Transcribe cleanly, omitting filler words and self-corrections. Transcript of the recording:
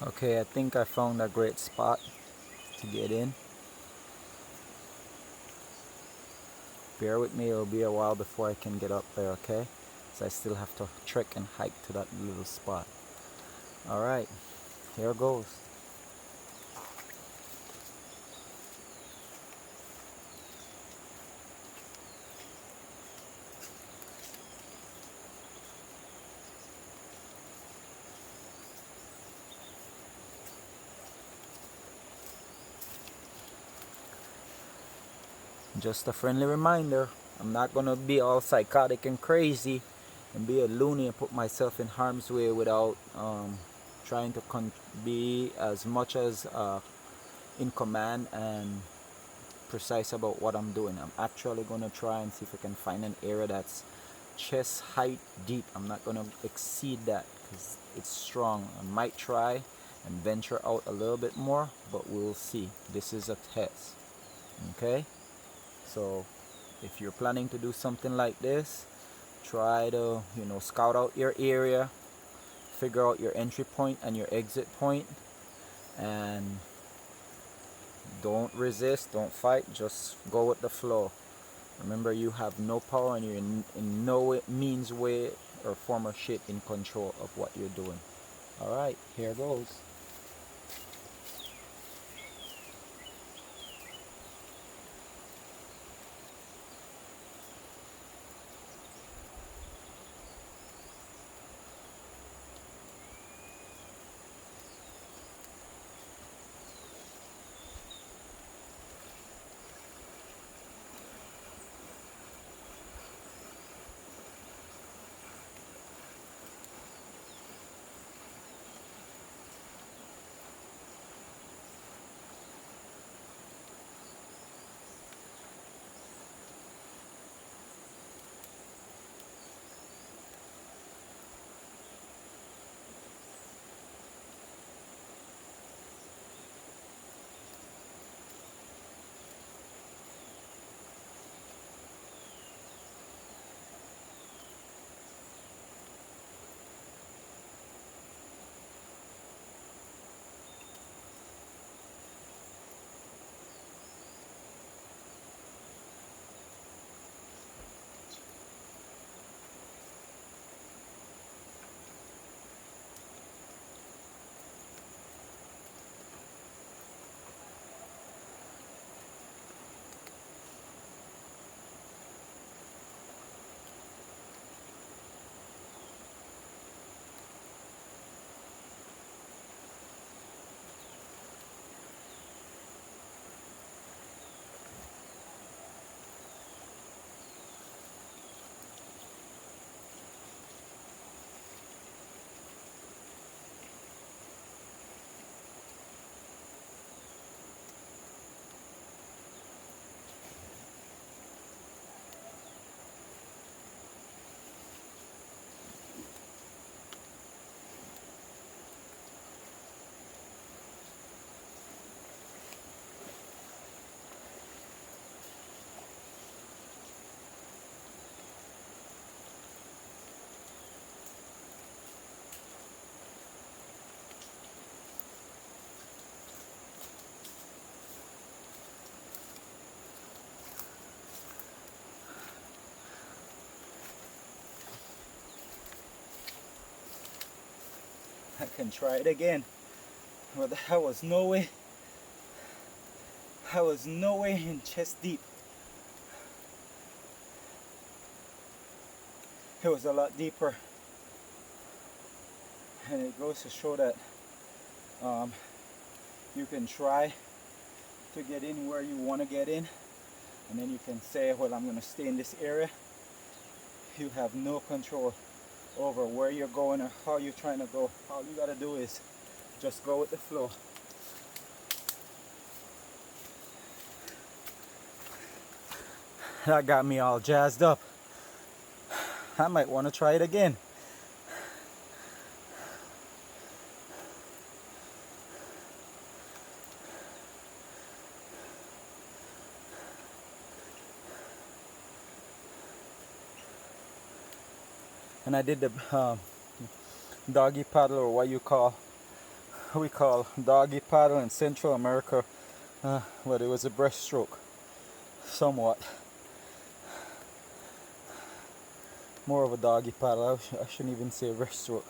Okay, I think I found a great spot to get in. Bear with me, it'll be a while before I can get up there, okay? So I still have to trek and hike to that little spot. Alright, here goes. Just a friendly reminder, I'm not gonna be all psychotic and crazy and be a loony and put myself in harm's way without trying to be as much as in command and precise about what I'm doing. I'm actually gonna try and see if I can find an area that's chest height deep. I'm not gonna exceed that because it's strong. I might try and venture out a little bit more, but we'll see. This is a test. Okay, so if you're planning to do something like this, try to scout out your area, figure out your entry point and your exit point, and don't resist, don't fight, just go with the flow. Remember, you have no power and you're in no means, way, or form or shape in control of what you're doing. Alright, here goes. I can try it again, but I was no way in chest deep. It was a lot deeper, and it goes to show that you can try to get in where you want to get in, and then you can say, well, I'm going to stay in this area. You have no control over where you're going or how you're trying to go. All you got to do is just go with the flow. That got me all jazzed up. I might want to try it again. And I did the doggy paddle, or what you call we call doggy paddle in Central America. But it was a breaststroke, somewhat. More of a doggy paddle. I shouldn't even say breaststroke.